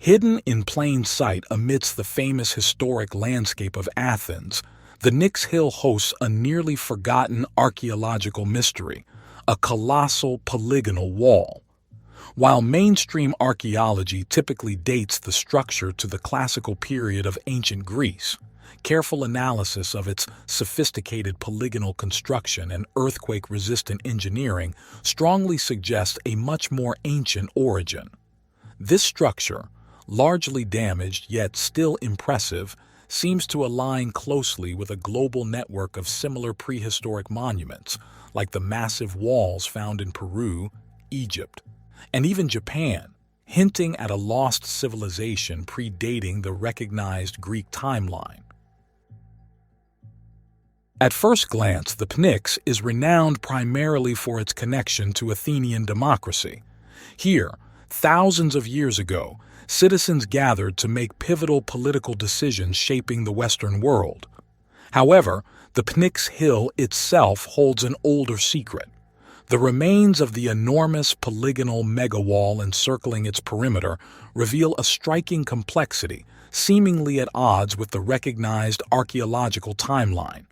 Hidden in plain sight amidst the famous historic landscape of Athens, the Nyx Hill hosts a nearly forgotten archaeological mystery, a colossal polygonal wall. While mainstream archaeology typically dates the structure to the classical period of ancient Greece, careful analysis of its sophisticated polygonal construction and earthquake-resistant engineering strongly suggests a much more ancient origin. This structure, largely damaged yet still impressive, seems to align closely with a global network of similar prehistoric monuments, like the massive walls found in Peru, Egypt, and even Japan, hinting at a lost civilization predating the recognized Greek timeline. At first glance, the Pnyx is renowned primarily for its connection to Athenian democracy. Here, thousands of years ago, citizens gathered to make pivotal political decisions shaping the Western world. However, the Nyx Hill itself holds an older secret. The remains of the enormous polygonal megawall encircling its perimeter reveal a striking complexity, seemingly at odds with the recognized archaeological timeline.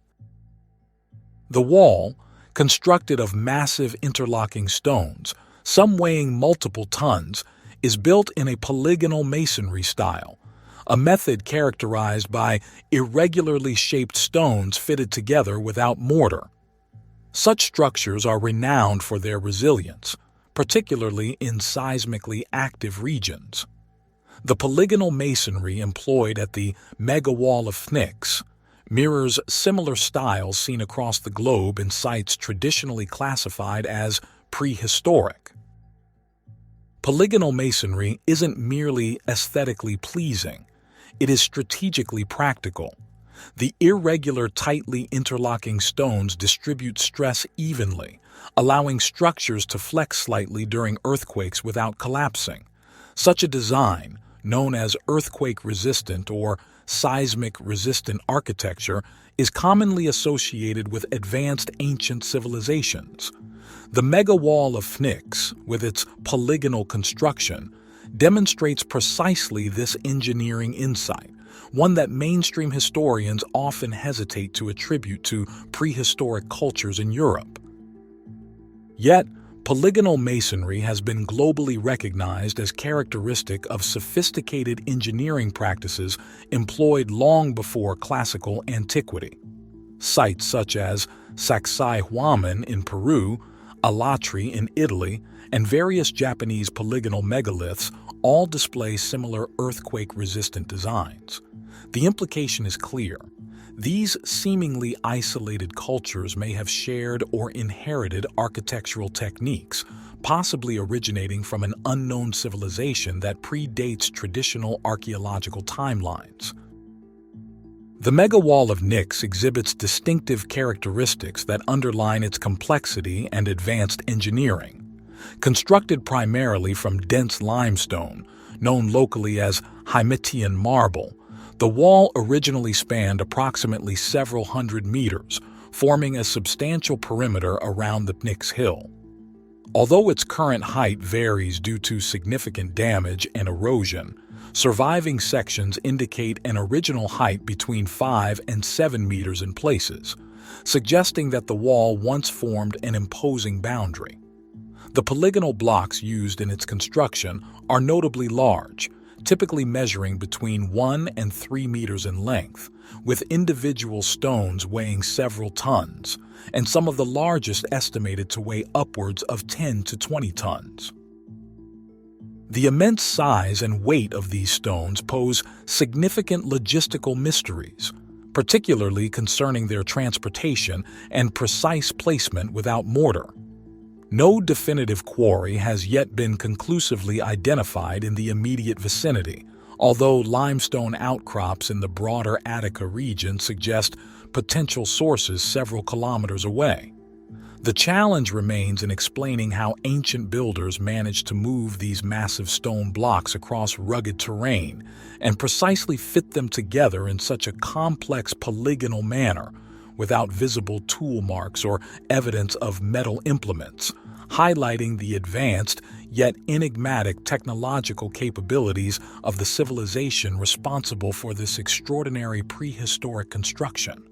The wall, constructed of massive interlocking stones, some weighing multiple tons, is built in a polygonal masonry style, a method characterized by irregularly shaped stones fitted together without mortar. Such structures are renowned for their resilience, particularly in seismically active regions. The polygonal masonry employed at the megawall of Nyx mirrors similar styles seen across the globe in sites traditionally classified as prehistoric. Polygonal masonry isn't merely aesthetically pleasing, it is strategically practical. The irregular, tightly interlocking stones distribute stress evenly, allowing structures to flex slightly during earthquakes without collapsing. Such a design, known as earthquake-resistant or seismic-resistant architecture, is commonly associated with advanced ancient civilizations. The megawall of Nyx, with its polygonal construction, demonstrates precisely this engineering insight, one that mainstream historians often hesitate to attribute to prehistoric cultures in Europe. Yet, polygonal masonry has been globally recognized as characteristic of sophisticated engineering practices employed long before classical antiquity. Sites such as Sacsayhuaman in Peru, Alatri in Italy, and various Japanese polygonal megaliths all display similar earthquake-resistant designs. The implication is clear. These seemingly isolated cultures may have shared or inherited architectural techniques, possibly originating from an unknown civilization that predates traditional archaeological timelines. The megawall of Nyx exhibits distinctive characteristics that underline its complexity and advanced engineering. Constructed primarily from dense limestone, known locally as Hymetian marble, the wall originally spanned approximately several hundred meters, forming a substantial perimeter around the Nyx Hill. Although its current height varies due to significant damage and erosion, surviving sections indicate an original height between 5 and 7 meters in places, suggesting that the wall once formed an imposing boundary. The polygonal blocks used in its construction are notably large, typically measuring between 1 and 3 meters in length, with individual stones weighing several tons, and some of the largest estimated to weigh upwards of 10 to 20 tons. The immense size and weight of these stones pose significant logistical mysteries, particularly concerning their transportation and precise placement without mortar. No definitive quarry has yet been conclusively identified in the immediate vicinity, although limestone outcrops in the broader Attica region suggest potential sources several kilometers away. The challenge remains in explaining how ancient builders managed to move these massive stone blocks across rugged terrain and precisely fit them together in such a complex polygonal manner without visible tool marks or evidence of metal implements, highlighting the advanced yet enigmatic technological capabilities of the civilization responsible for this extraordinary prehistoric construction.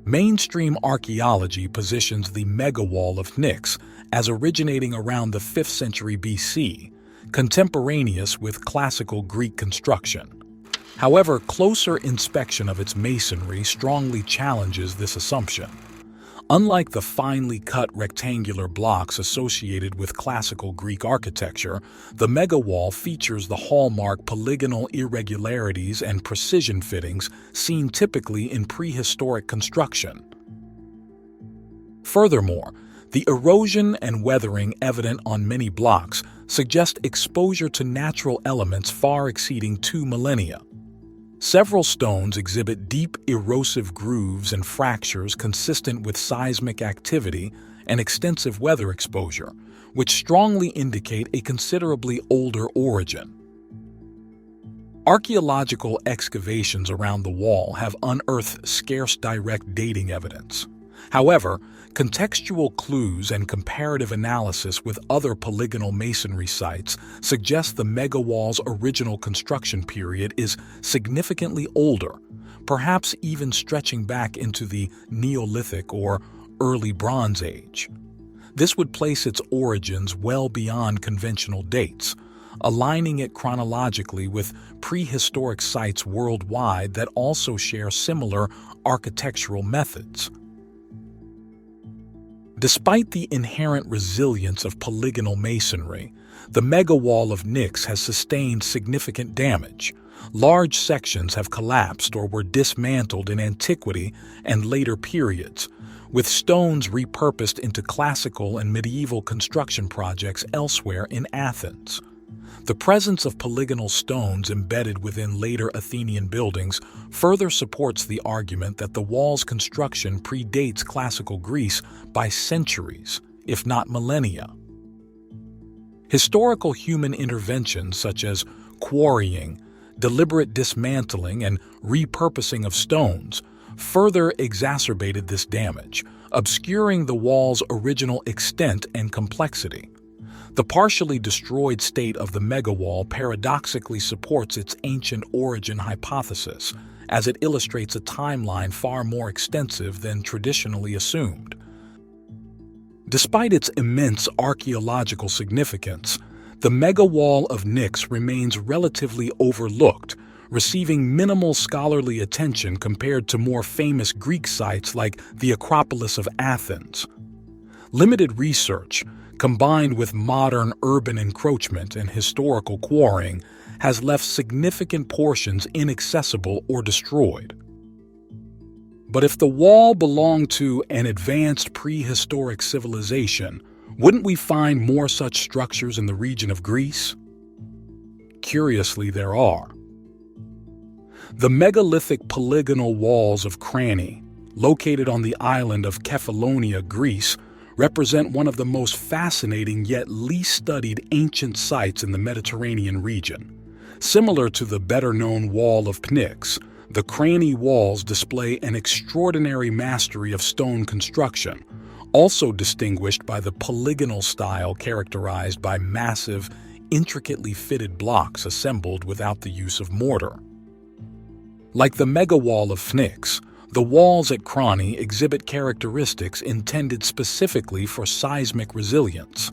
Mainstream archaeology positions the megawall of Nyx as originating around the 5th century BC, contemporaneous with classical Greek construction. However, closer inspection of its masonry strongly challenges this assumption. Unlike the finely cut rectangular blocks associated with classical Greek architecture, the megawall features the hallmark polygonal irregularities and precision fittings seen typically in prehistoric construction. Furthermore, the erosion and weathering evident on many blocks suggest exposure to natural elements far exceeding 2 millennia. Several stones exhibit deep erosive grooves and fractures consistent with seismic activity and extensive weather exposure, which strongly indicate a considerably older origin. Archaeological excavations around the wall have unearthed scarce direct dating evidence. However, contextual clues and comparative analysis with other polygonal masonry sites suggest the megawall's original construction period is significantly older, perhaps even stretching back into the Neolithic or early Bronze Age. This would place its origins well beyond conventional dates, aligning it chronologically with prehistoric sites worldwide that also share similar architectural methods. Despite the inherent resilience of polygonal masonry, the megawall of Nyx has sustained significant damage. Large sections have collapsed or were dismantled in antiquity and later periods, with stones repurposed into classical and medieval construction projects elsewhere in Athens. The presence of polygonal stones embedded within later Athenian buildings further supports the argument that the wall's construction predates classical Greece by centuries, if not millennia. Historical human interventions such as quarrying, deliberate dismantling, and repurposing of stones further exacerbated this damage, obscuring the wall's original extent and complexity. The partially destroyed state of the megawall paradoxically supports its ancient origin hypothesis, as it illustrates a timeline far more extensive than traditionally assumed. Despite its immense archaeological significance, the megawall of Nyx remains relatively overlooked, receiving minimal scholarly attention compared to more famous Greek sites like the Acropolis of Athens. Limited research, combined with modern urban encroachment and historical quarrying, has left significant portions inaccessible or destroyed. But if the wall belonged to an advanced prehistoric civilization, wouldn't we find more such structures in the region of Greece? Curiously, there are. The megalithic polygonal walls of Crani, located on the island of Kefalonia, Greece, represent one of the most fascinating yet least studied ancient sites in the Mediterranean region. Similar to the better-known Wall of Nyx, the Crani walls display an extraordinary mastery of stone construction, also distinguished by the polygonal style characterized by massive, intricately fitted blocks assembled without the use of mortar. Like the megawall of Nyx, the walls at Crani exhibit characteristics intended specifically for seismic resilience.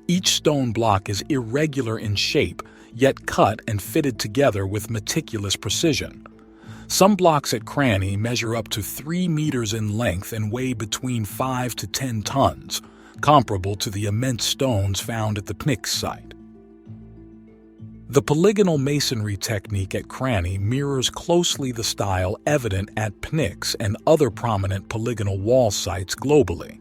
Each stone block is irregular in shape, yet cut and fitted together with meticulous precision. Some blocks at Crani measure up to 3 meters in length and weigh between 5 to 10 tons, comparable to the immense stones found at the Nyx site. The polygonal masonry technique at Crani mirrors closely the style evident at Nyx and other prominent polygonal wall sites globally.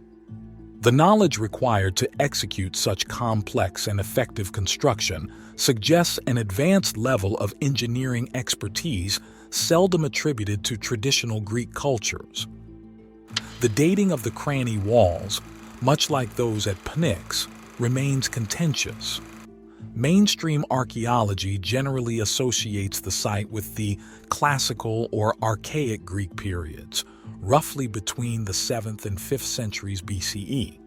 The knowledge required to execute such complex and effective construction suggests an advanced level of engineering expertise seldom attributed to traditional Greek cultures. The dating of the Crani walls, much like those at Nyx, remains contentious. Mainstream archaeology generally associates the site with the classical or archaic Greek periods, roughly between the 7th and 5th centuries BCE.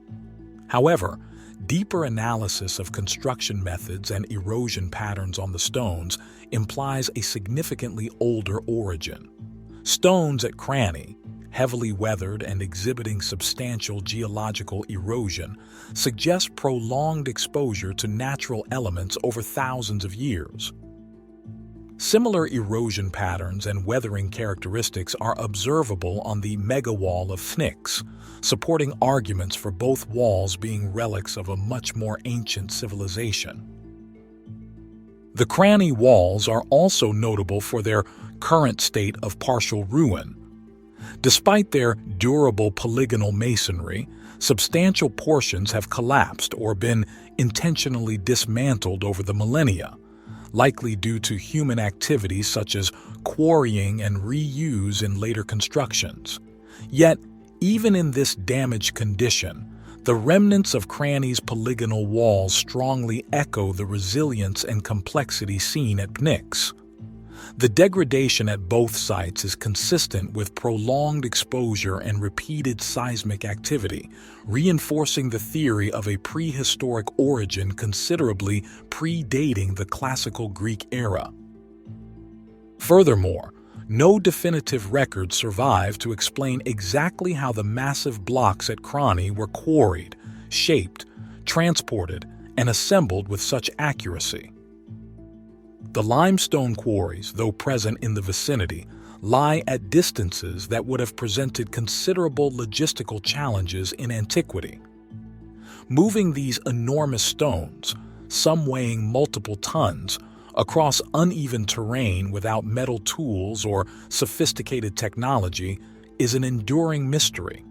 However, Deeper analysis of construction methods and erosion patterns on the stones implies a significantly older origin. Stones at Cranny, heavily weathered and exhibiting substantial geological erosion, suggest prolonged exposure to natural elements over thousands of years. Similar erosion patterns and weathering characteristics are observable on the megawall of Nyx, supporting arguments for both walls being relics of a much more ancient civilization. The Cranny walls are also notable for their current state of partial ruin. Despite their durable polygonal masonry, substantial portions have collapsed or been intentionally dismantled over the millennia, likely due to human activities such as quarrying and reuse in later constructions. Yet, even in this damaged condition, the remnants of Cranny's polygonal walls strongly echo the resilience and complexity seen at Nyx. The degradation at both sites is consistent with prolonged exposure and repeated seismic activity, reinforcing the theory of a prehistoric origin considerably predating the classical Greek era. Furthermore, no definitive records survive to explain exactly how the massive blocks at Cranny were quarried, shaped, transported, and assembled with such accuracy. The limestone quarries, though present in the vicinity, lie at distances that would have presented considerable logistical challenges in antiquity. Moving these enormous stones, some weighing multiple tons, across uneven terrain without metal tools or sophisticated technology is an enduring mystery.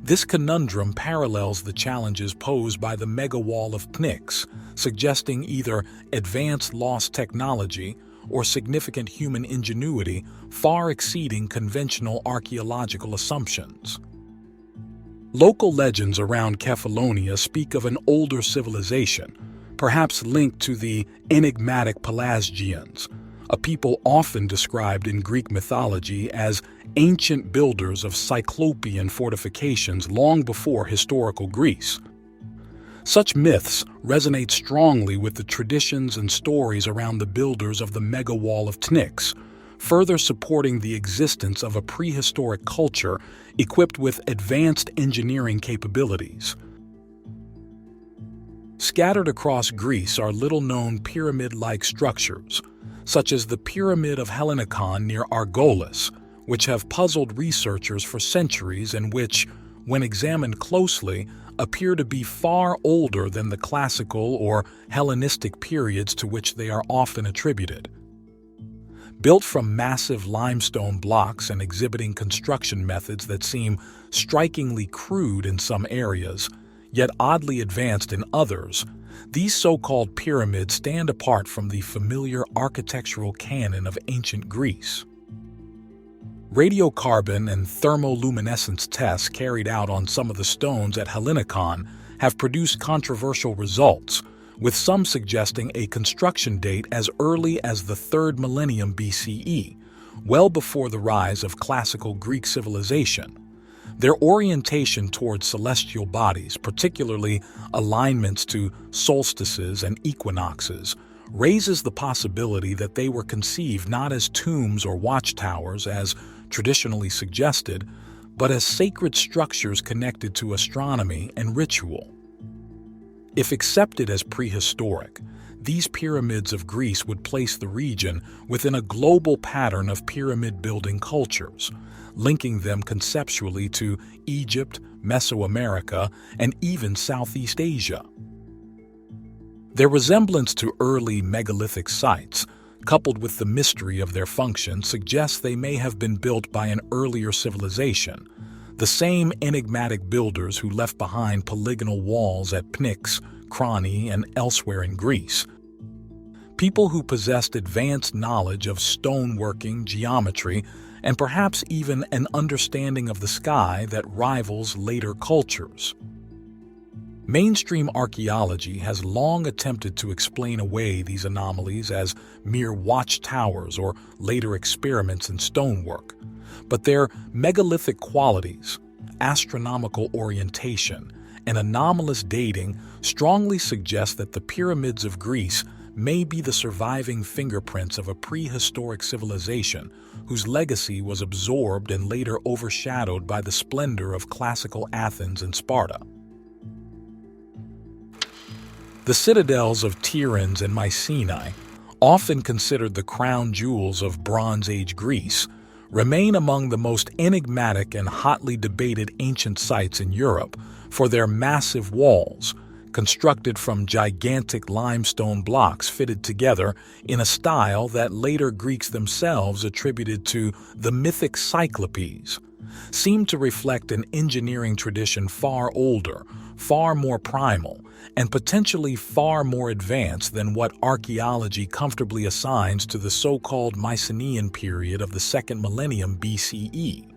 This conundrum parallels the challenges posed by the megawall of Nyx, suggesting either advanced lost technology or significant human ingenuity far exceeding conventional archaeological assumptions. Local legends around Kefalonia speak of an older civilization, perhaps linked to the enigmatic Pelasgians, a people often described in Greek mythology as ancient builders of Cyclopean fortifications long before historical Greece. Such myths resonate strongly with the traditions and stories around the builders of the megawall of Nyx, further supporting the existence of a prehistoric culture equipped with advanced engineering capabilities. Scattered across Greece are little-known pyramid-like structures, such as the Pyramid of Hellinikon near Argolis, which have puzzled researchers for centuries and which, when examined closely, appear to be far older than the classical or Hellenistic periods to which they are often attributed. Built from massive limestone blocks and exhibiting construction methods that seem strikingly crude in some areas, yet oddly advanced in others, these so-called pyramids stand apart from the familiar architectural canon of ancient Greece. Radiocarbon and thermoluminescence tests carried out on some of the stones at Hellinikon have produced controversial results, with some suggesting a construction date as early as the 3rd millennium BCE, well before the rise of classical Greek civilization. Their orientation towards celestial bodies, particularly alignments to solstices and equinoxes, raises the possibility that they were conceived not as tombs or watchtowers as traditionally suggested, but as sacred structures connected to astronomy and ritual. If accepted as prehistoric, these pyramids of Greece would place the region within a global pattern of pyramid-building cultures, linking them conceptually to Egypt, Mesoamerica, and even Southeast Asia. Their resemblance to early megalithic sites, coupled with the mystery of their function, suggests they may have been built by an earlier civilization, the same enigmatic builders who left behind polygonal walls at Nyx, Cranny, and elsewhere in Greece. People who possessed advanced knowledge of stoneworking, geometry, and perhaps even an understanding of the sky that rivals later cultures. Mainstream archaeology has long attempted to explain away these anomalies as mere watchtowers or later experiments in stonework, but their megalithic qualities, astronomical orientation, and anomalous dating strongly suggest that the pyramids of Greece may be the surviving fingerprints of a prehistoric civilization whose legacy was absorbed and later overshadowed by the splendor of classical Athens and Sparta. The citadels of Tyrins and Mycenae, often considered the crown jewels of Bronze Age Greece, remain among the most enigmatic and hotly debated ancient sites in Europe for their massive walls, constructed from gigantic limestone blocks fitted together in a style that later Greeks themselves attributed to the mythic Cyclopes, seem to reflect an engineering tradition far older, far more primal, and potentially far more advanced than what archaeology comfortably assigns to the so-called Mycenaean period of the 2nd millennium BCE.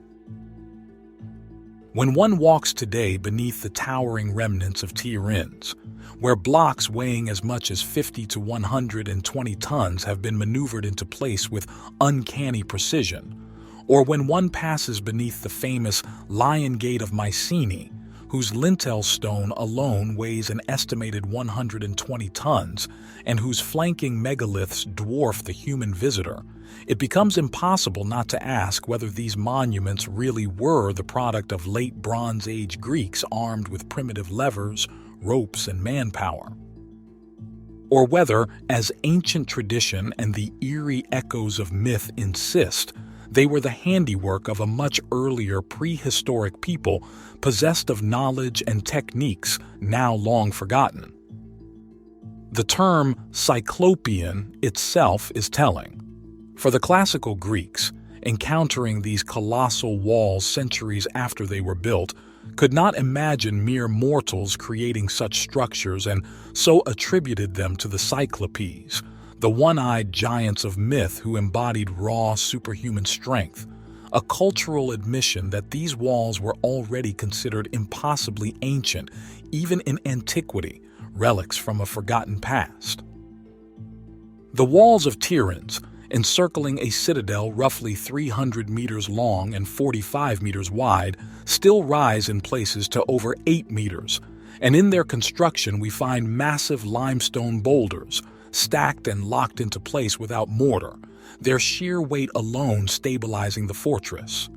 When one walks today beneath the towering remnants of Tyrins, where blocks weighing as much as 50 to 120 tons have been maneuvered into place with uncanny precision, or when one passes beneath the famous Lion Gate of Mycenae, whose lintel stone alone weighs an estimated 120 tons and whose flanking megaliths dwarf the human visitor, it becomes impossible not to ask whether these monuments really were the product of late Bronze Age Greeks armed with primitive levers, ropes, and manpower, or whether, as ancient tradition and the eerie echoes of myth insist, they were the handiwork of a much earlier prehistoric people possessed of knowledge and techniques now long forgotten. The term Cyclopean itself is telling. For the classical Greeks, encountering these colossal walls centuries after they were built, could not imagine mere mortals creating such structures and so attributed them to the Cyclopes, the one-eyed giants of myth who embodied raw superhuman strength, a cultural admission that these walls were already considered impossibly ancient, even in antiquity, relics from a forgotten past. The walls of Tyrins, encircling a citadel roughly 300 meters long and 45 meters wide, still rise in places to over 8 meters, and in their construction we find massive limestone boulders, stacked and locked into place without mortar, their sheer weight alone stabilizing the fortress.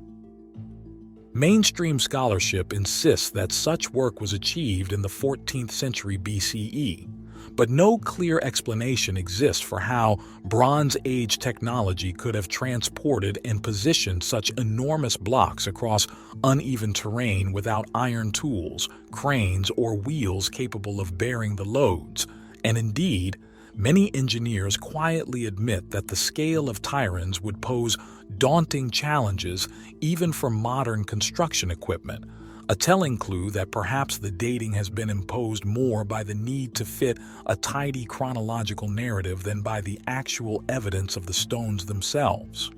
Mainstream scholarship insists that such work was achieved in the 14th century BCE, but no clear explanation exists for how Bronze Age technology could have transported and positioned such enormous blocks across uneven terrain without iron tools, cranes, or wheels capable of bearing the loads, and indeed, many engineers quietly admit that the scale of Tyrins would pose daunting challenges even for modern construction equipment, a telling clue that perhaps the dating has been imposed more by the need to fit a tidy chronological narrative than by the actual evidence of the stones themselves.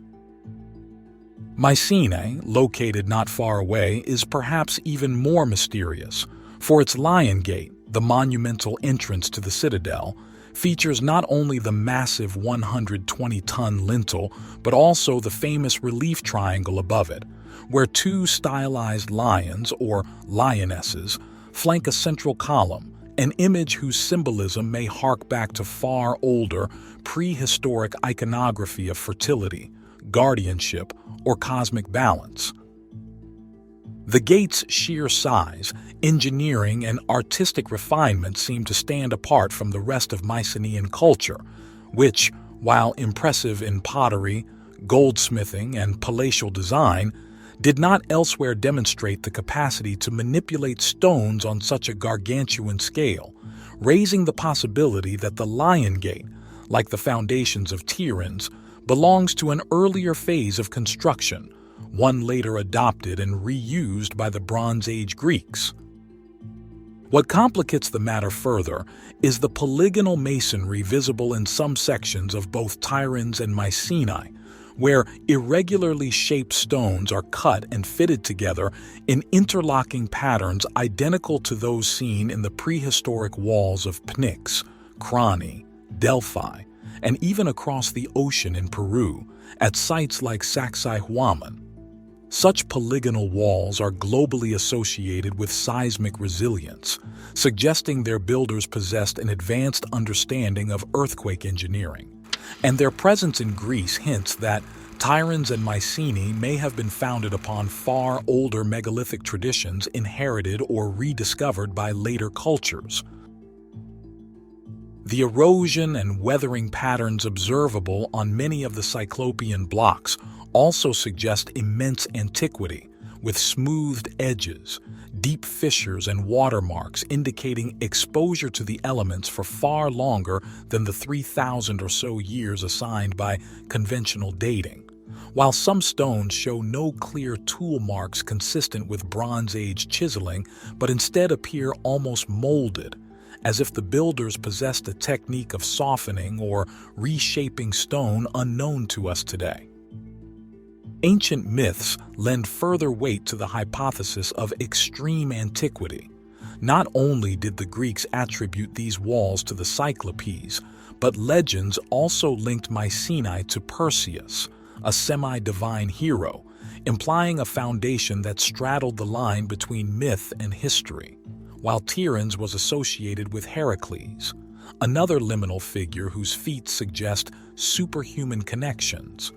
Mycenae, located not far away, is perhaps even more mysterious, for its Lion Gate, the monumental entrance to the citadel, features not only the massive 120-ton lintel, but also the famous relief triangle above it, where two stylized lions, or lionesses, flank a central column, an image whose symbolism may hark back to far older, prehistoric iconography of fertility, guardianship, or cosmic balance. The gate's sheer size, engineering, and artistic refinement seem to stand apart from the rest of Mycenaean culture, which, while impressive in pottery, goldsmithing, and palatial design, did not elsewhere demonstrate the capacity to manipulate stones on such a gargantuan scale, raising the possibility that the Lion Gate, like the foundations of Tyrins, belongs to an earlier phase of construction, one later adopted and reused by the Bronze Age Greeks. What complicates the matter further is the polygonal masonry visible in some sections of both Tyrins and Mycenae, where irregularly shaped stones are cut and fitted together in interlocking patterns identical to those seen in the prehistoric walls of Nyx, Hill, Delphi, and even across the ocean in Peru, at sites like Sacsayhuaman. Such polygonal walls are globally associated with seismic resilience, suggesting their builders possessed an advanced understanding of earthquake engineering. And their presence in Greece hints that Tyrins and Mycenae may have been founded upon far older megalithic traditions inherited or rediscovered by later cultures. The erosion and weathering patterns observable on many of the Cyclopean blocks also suggest immense antiquity, with smoothed edges, deep fissures, and watermarks indicating exposure to the elements for far longer than the 3,000 or so years assigned by conventional dating. While some stones show no clear tool marks consistent with Bronze Age chiseling, but instead appear almost molded, as if the builders possessed a technique of softening or reshaping stone unknown to us today. Ancient myths lend further weight to the hypothesis of extreme antiquity. Not only did the Greeks attribute these walls to the Cyclopes, but legends also linked Mycenae to Perseus, a semi-divine hero, implying a foundation that straddled the line between myth and history, while Tyrins was associated with Heracles, another liminal figure whose feats suggest superhuman connections.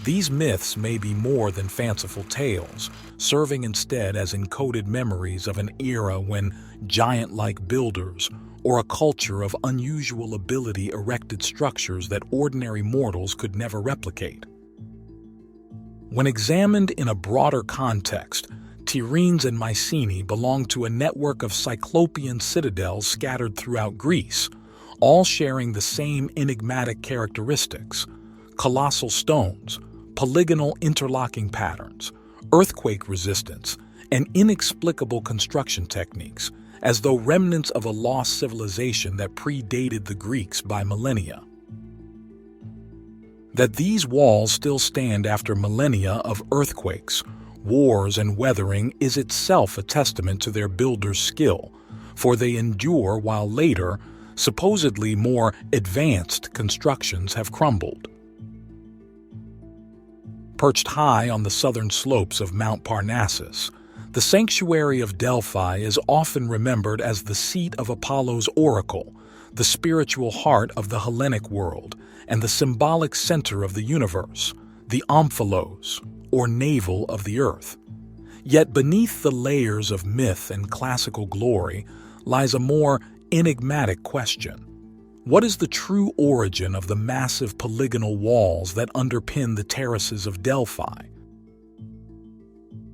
These myths may be more than fanciful tales, serving instead as encoded memories of an era when giant-like builders or a culture of unusual ability erected structures that ordinary mortals could never replicate. When examined in a broader context, Tyrins and Mycenae belong to a network of Cyclopean citadels scattered throughout Greece, all sharing the same enigmatic characteristics: colossal stones, polygonal interlocking patterns, earthquake resistance, and inexplicable construction techniques, as though remnants of a lost civilization that predated the Greeks by millennia. That these walls still stand after millennia of earthquakes, wars, and weathering is itself a testament to their builders' skill, for they endure while later, supposedly more advanced constructions have crumbled. Perched high on the southern slopes of Mount Parnassus, the sanctuary of Delphi is often remembered as the seat of Apollo's oracle, the spiritual heart of the Hellenic world, and the symbolic center of the universe, the omphalos, or navel of the earth. Yet beneath the layers of myth and classical glory lies a more enigmatic question. What is the true origin of the massive polygonal walls that underpin the Terraces of Delphi?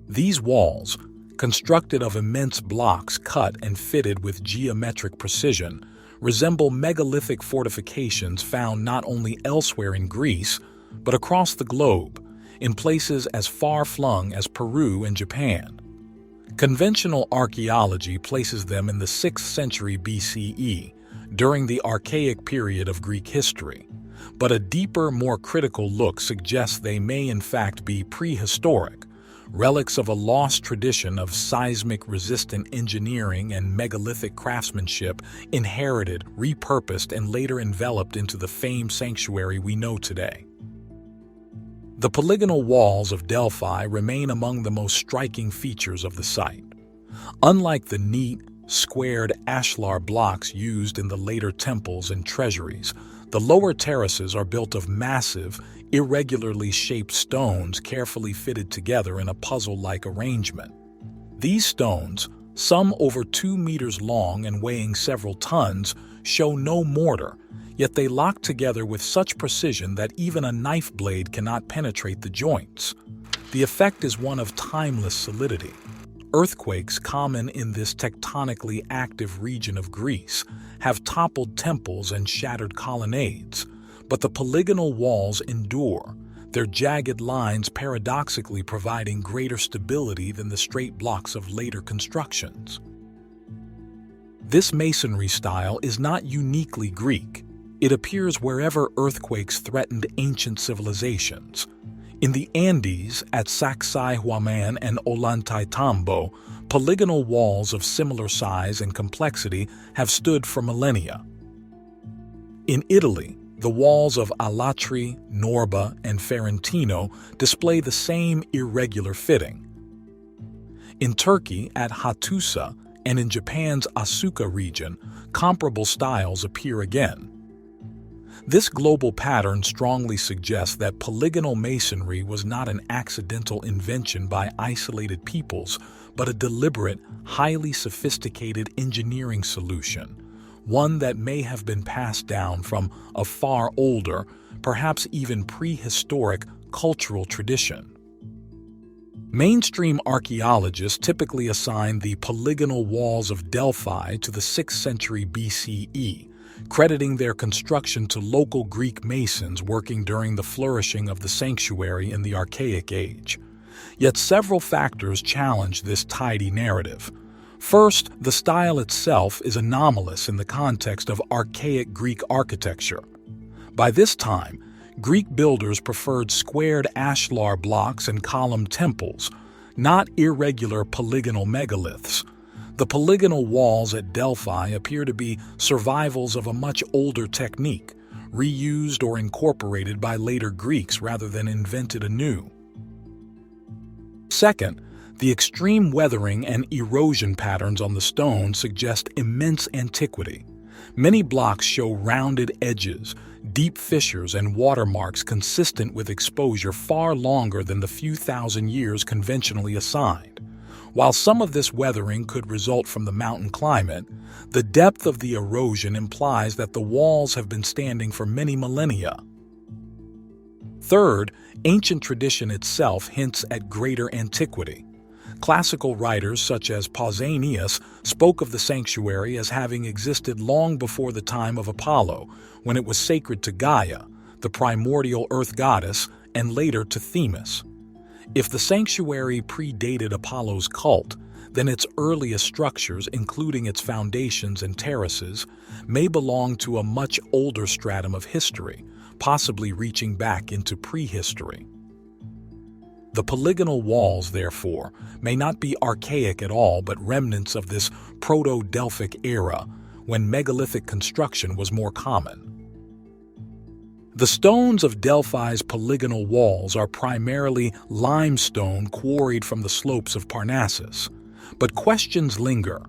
These walls, constructed of immense blocks cut and fitted with geometric precision, resemble megalithic fortifications found not only elsewhere in Greece, but across the globe, in places as far-flung as Peru and Japan. Conventional archaeology places them in the 6th century BCE, during the archaic period of Greek history, but a deeper, more critical look suggests they may in fact be prehistoric, relics of a lost tradition of seismic-resistant engineering and megalithic craftsmanship inherited, repurposed, and later enveloped into the famed sanctuary we know today. The polygonal walls of Delphi remain among the most striking features of the site. Unlike the neat, squared ashlar blocks used in the later temples and treasuries, the lower terraces are built of massive, irregularly shaped stones carefully fitted together in a puzzle-like arrangement. These stones, some over 2 meters long and weighing several tons, show no mortar, yet they lock together with such precision that even a knife blade cannot penetrate the joints. The effect is one of timeless solidity. Earthquakes, common in this tectonically active region of Greece, have toppled temples and shattered colonnades, but the polygonal walls endure, their jagged lines paradoxically providing greater stability than the straight blocks of later constructions. This masonry style is not uniquely Greek. It appears wherever earthquakes threatened ancient civilizations. In the Andes, at Sacsayhuaman and Ollantaytambo, polygonal walls of similar size and complexity have stood for millennia. In Italy, The walls of Alatri, Norba, and Ferentino display the same irregular fitting. In Turkey, at Hattusa, and in Japan's Asuka region, comparable styles appear again. This global pattern strongly suggests that polygonal masonry was not an accidental invention by isolated peoples, but a deliberate, highly sophisticated engineering solution, one that may have been passed down from a far older, perhaps even prehistoric, cultural tradition. Mainstream archaeologists typically assign the polygonal walls of Delphi to the 6th century BCE, crediting their construction to local Greek masons working during the flourishing of the sanctuary in the Archaic Age. Yet several factors challenge this tidy narrative. First, the style itself is anomalous in the context of archaic Greek architecture. By this time, Greek builders preferred squared ashlar blocks and columned temples, not irregular polygonal megaliths. The polygonal walls at Delphi appear to be survivals of a much older technique, reused or incorporated by later Greeks rather than invented anew. Second, the extreme weathering and erosion patterns on the stone suggest immense antiquity. Many blocks show rounded edges, deep fissures, and watermarks consistent with exposure far longer than the few thousand years conventionally assigned. While some of this weathering could result from the mountain climate, the depth of the erosion implies that the walls have been standing for many millennia. Third, ancient tradition itself hints at greater antiquity. Classical writers such as Pausanias spoke of the sanctuary as having existed long before the time of Apollo, when it was sacred to Gaia, the primordial earth goddess, and later to Themis. If the sanctuary predated Apollo's cult, then its earliest structures, including its foundations and terraces, may belong to a much older stratum of history, possibly reaching back into prehistory. The polygonal walls, therefore, may not be archaic at all but remnants of this proto-Delphic era, when megalithic construction was more common. The stones of Delphi's polygonal walls are primarily limestone quarried from the slopes of Parnassus. But questions linger.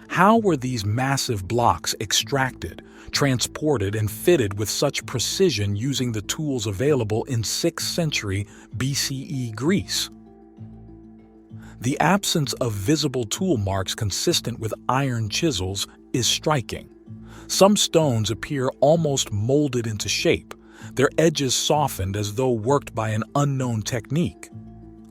How were these massive blocks extracted, transported, and fitted with such precision using the tools available in 6th century BCE Greece? The absence of visible tool marks consistent with iron chisels is striking. Some stones appear almost molded into shape, their edges softened as though worked by an unknown technique.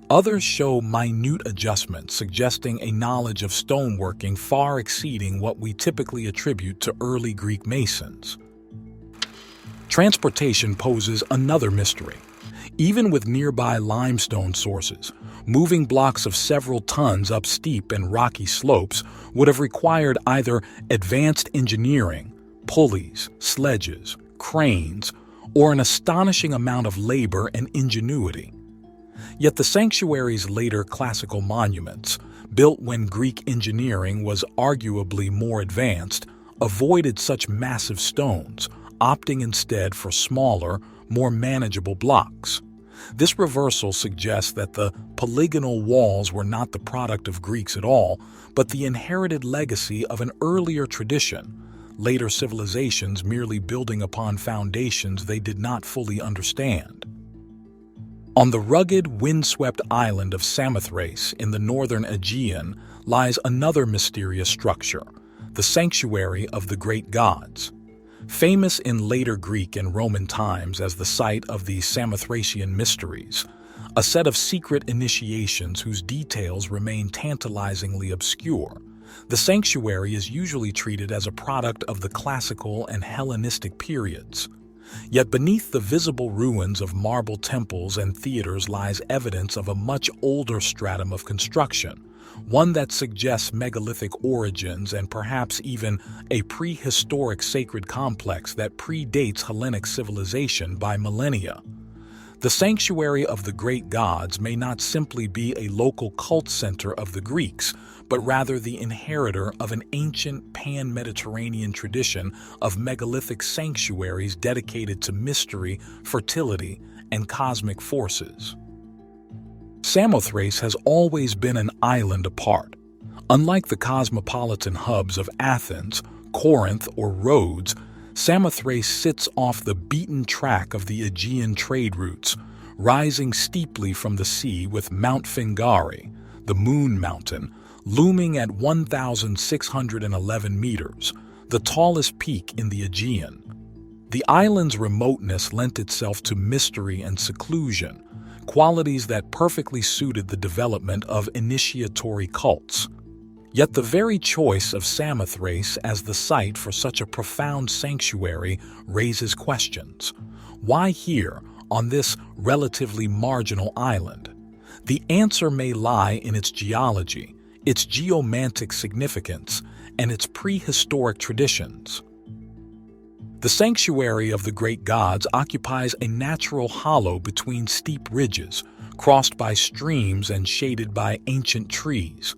Others show minute adjustments, suggesting a knowledge of stoneworking far exceeding what we typically attribute to early Greek masons. Transportation poses another mystery. Even with nearby limestone sources, moving blocks of several tons up steep and rocky slopes would have required either advanced engineering, pulleys, sledges, cranes, or an astonishing amount of labor and ingenuity. Yet the sanctuary's later classical monuments, built when Greek engineering was arguably more advanced, avoided such massive stones, opting instead for smaller, more manageable blocks. This reversal suggests that the polygonal walls were not the product of Greeks at all, but the inherited legacy of an earlier tradition, later civilizations merely building upon foundations they did not fully understand. On the rugged, windswept island of Samothrace in the northern Aegean lies another mysterious structure, the Sanctuary of the Great Gods. Famous in later Greek and Roman times as the site of the Samothracian Mysteries, a set of secret initiations whose details remain tantalizingly obscure, the sanctuary is usually treated as a product of the classical and Hellenistic periods. Yet beneath the visible ruins of marble temples and theaters lies evidence of a much older stratum of construction, one that suggests megalithic origins and perhaps even a prehistoric sacred complex that predates Hellenic civilization by millennia. The sanctuary of the great gods may not simply be a local cult center of the Greeks, but rather the inheritor of an ancient pan-Mediterranean tradition of megalithic sanctuaries dedicated to mystery, fertility, and cosmic forces. Samothrace has always been an island apart. Unlike the cosmopolitan hubs of Athens, Corinth, or Rhodes, Samothrace sits off the beaten track of the Aegean trade routes, rising steeply from the sea with Mount Fingari, the Moon Mountain, looming at 1,611 meters, the tallest peak in the Aegean. The island's remoteness lent itself to mystery and seclusion, qualities that perfectly suited the development of initiatory cults. Yet the very choice of Samothrace as the site for such a profound sanctuary raises questions. Why here, on this relatively marginal island? The answer may lie in its geology, its geomantic significance, and its prehistoric traditions. The sanctuary of the great gods occupies a natural hollow between steep ridges, crossed by streams and shaded by ancient trees.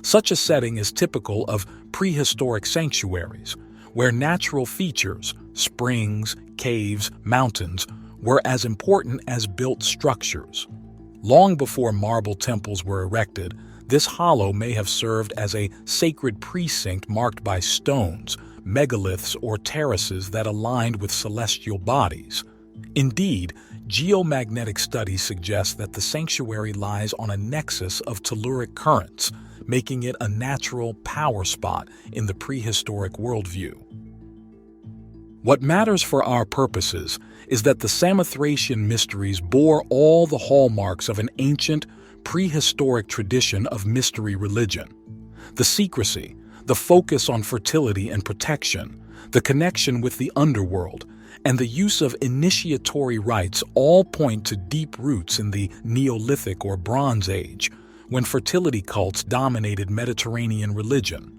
Such a setting is typical of prehistoric sanctuaries, where natural features, springs, caves, mountains, were as important as built structures. Long before marble temples were erected, this hollow may have served as a sacred precinct marked by stones, megaliths, or terraces that aligned with celestial bodies. Indeed, geomagnetic studies suggest that the sanctuary lies on a nexus of telluric currents, making it a natural power spot in the prehistoric worldview. What matters for our purposes is that the Samothracian mysteries bore all the hallmarks of an ancient, prehistoric tradition of mystery religion. The secrecy, the focus on fertility and protection, the connection with the underworld, and the use of initiatory rites all point to deep roots in the Neolithic or Bronze Age, when fertility cults dominated Mediterranean religion.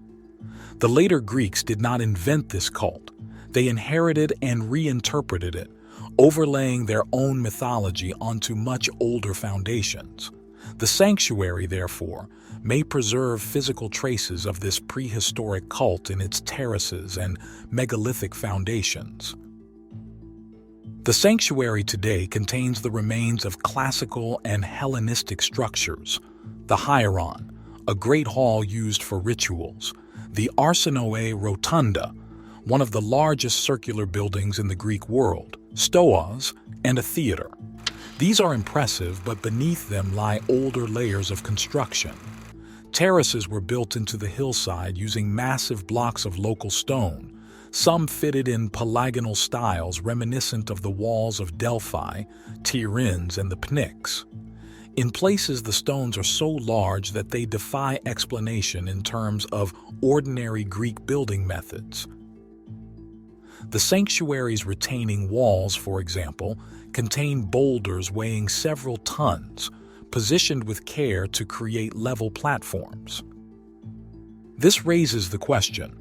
The later Greeks did not invent this cult. They inherited and reinterpreted it, overlaying their own mythology onto much older foundations. The sanctuary, therefore, may preserve physical traces of this prehistoric cult in its terraces and megalithic foundations. The sanctuary today contains the remains of classical and Hellenistic structures: the Hieron, a great hall used for rituals; the Arsinoe Rotunda, one of the largest circular buildings in the Greek world; stoas, and a theater. These are impressive, but beneath them lie older layers of construction. Terraces were built into the hillside using massive blocks of local stone, some fitted in polygonal styles reminiscent of the walls of Delphi, Tyrins, and the Pnyx. In places, the stones are so large that they defy explanation in terms of ordinary Greek building methods. The sanctuary's retaining walls, for example, contain boulders weighing several tons, positioned with care to create level platforms. This raises the question: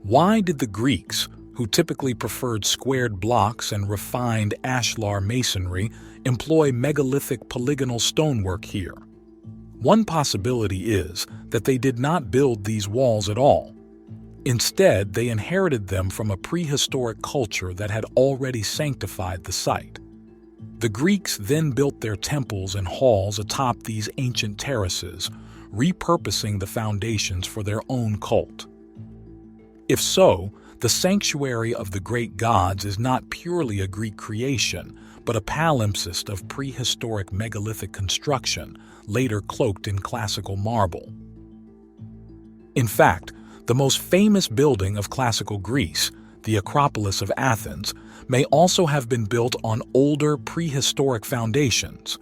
why did the Greeks, who typically preferred squared blocks and refined ashlar masonry, employ megalithic polygonal stonework here? One possibility is that they did not build these walls at all. Instead, they inherited them from a prehistoric culture that had already sanctified the site. The Greeks then built their temples and halls atop these ancient terraces, repurposing the foundations for their own cult. If so, the sanctuary of the great gods is not purely a Greek creation, but a palimpsest of prehistoric megalithic construction, later cloaked in classical marble. In fact, the most famous building of classical Greece, the Acropolis of Athens, may also have been built on older prehistoric foundations.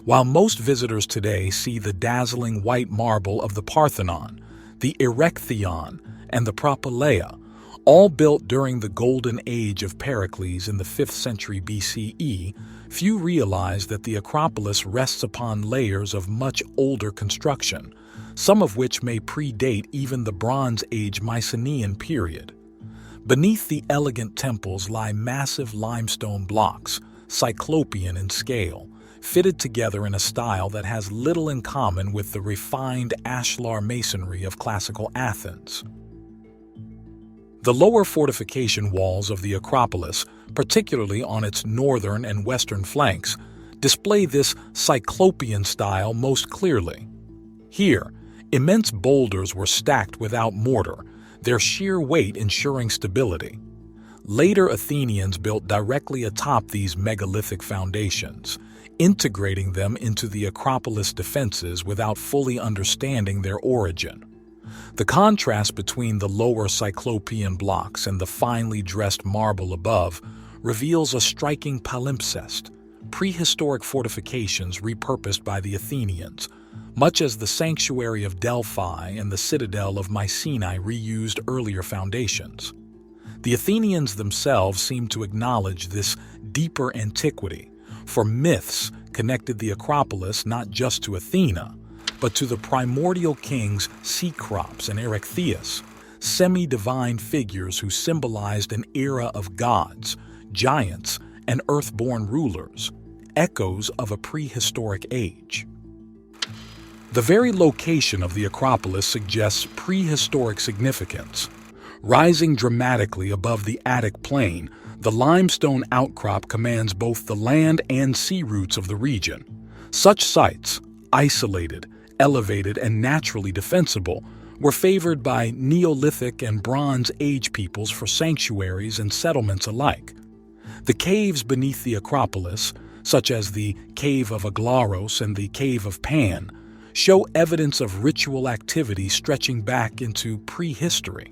While most visitors today see the dazzling white marble of the Parthenon, the Erechtheion, and the Propylaea, all built during the golden age of Pericles in the 5th century BCE, few realize that the Acropolis rests upon layers of much older construction, some of which may predate even the Bronze Age Mycenaean period. Beneath the elegant temples lie massive limestone blocks, Cyclopean in scale, fitted together in a style that has little in common with the refined ashlar masonry of classical Athens. The lower fortification walls of the Acropolis, particularly on its northern and western flanks, display this Cyclopean style most clearly. Here, immense boulders were stacked without mortar, their sheer weight ensuring stability. Later Athenians built directly atop these megalithic foundations, integrating them into the Acropolis defenses without fully understanding their origin. The contrast between the lower Cyclopean blocks and the finely dressed marble above reveals a striking palimpsest, prehistoric fortifications repurposed by the Athenians, much as the sanctuary of Delphi and the citadel of Mycenae reused earlier foundations. The Athenians themselves seem to acknowledge this deeper antiquity, for myths connected the Acropolis not just to Athena, but to the primordial kings Cecrops and Erechtheus, semi-divine figures who symbolized an era of gods, giants, and earthborn rulers, echoes of a prehistoric age. The very location of the Acropolis suggests prehistoric significance. Rising dramatically above the Attic plain, the limestone outcrop commands both the land and sea routes of the region. Such sites, isolated, elevated, and naturally defensible, were favored by Neolithic and Bronze Age peoples for sanctuaries and settlements alike. The caves beneath the Acropolis, such as the Cave of Aglaros and the Cave of Pan, show evidence of ritual activity stretching back into prehistory.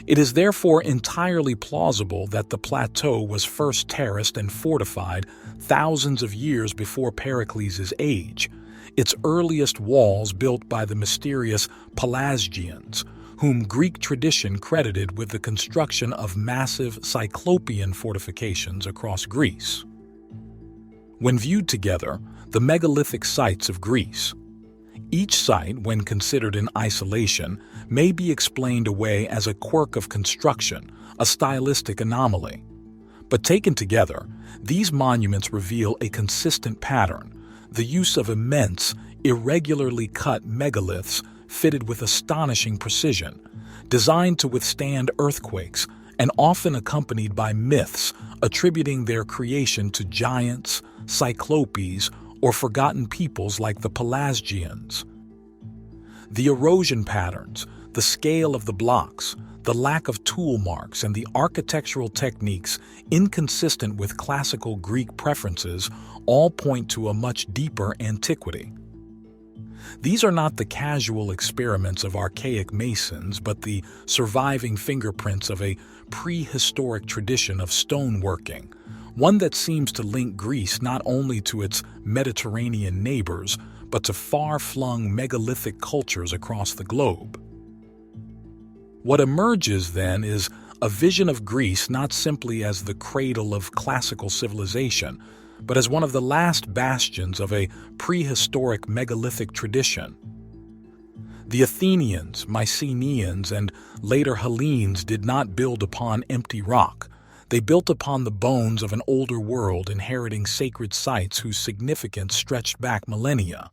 It is therefore entirely plausible that the plateau was first terraced and fortified thousands of years before Pericles' age, its earliest walls built by the mysterious Pelasgians, whom Greek tradition credited with the construction of massive Cyclopean fortifications across Greece. When viewed together, the megalithic sites of Greece, each site, when considered in isolation, may be explained away as a quirk of construction, a stylistic anomaly. But taken together, these monuments reveal a consistent pattern: the use of immense, irregularly cut megaliths fitted with astonishing precision, designed to withstand earthquakes and often accompanied by myths attributing their creation to giants, cyclopes, or forgotten peoples like the Pelasgians. The erosion patterns, the scale of the blocks, the lack of tool marks, and the architectural techniques inconsistent with classical Greek preferences all point to a much deeper antiquity. These are not the casual experiments of archaic masons, but the surviving fingerprints of a prehistoric tradition of stoneworking, one that seems to link Greece not only to its Mediterranean neighbors, but to far-flung megalithic cultures across the globe. What emerges, then, is a vision of Greece not simply as the cradle of classical civilization, but as one of the last bastions of a prehistoric megalithic tradition. The Athenians, Mycenaeans, and later Hellenes did not build upon empty rock. They built upon the bones of an older world, inheriting sacred sites whose significance stretched back millennia.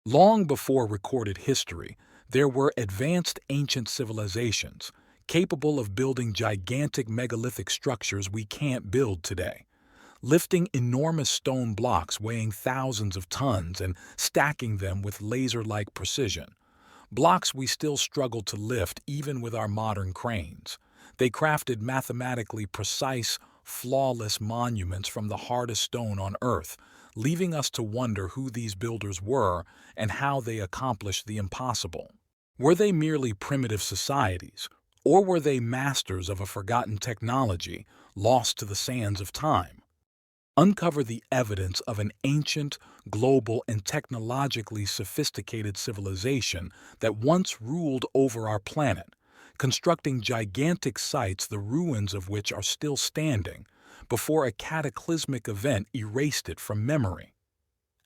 Long before recorded history, there were advanced ancient civilizations capable of building gigantic megalithic structures we can't build today, lifting enormous stone blocks weighing thousands of tons and stacking them with laser-like precision. Blocks we still struggle to lift even with our modern cranes. They crafted mathematically precise, flawless monuments from the hardest stone on Earth, leaving us to wonder who these builders were and how they accomplished the impossible. Were they merely primitive societies, or were they masters of a forgotten technology lost to the sands of time? Uncover the evidence of an ancient, global, and technologically sophisticated civilization that once ruled over our planet, constructing gigantic sites the ruins of which are still standing, before a cataclysmic event erased it from memory.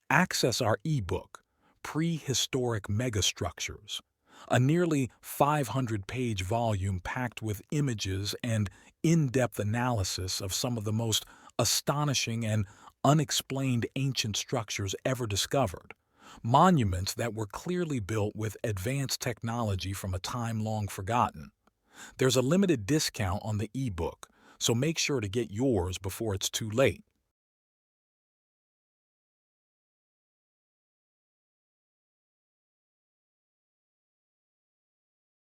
Access our eBook, Prehistoric Megastructures, a nearly 500-page volume packed with images and in-depth analysis of some of the most astonishing and unexplained ancient structures ever discovered, monuments that were clearly built with advanced technology from a time long forgotten. There's a limited discount on the eBook, so make sure to get yours before it's too late.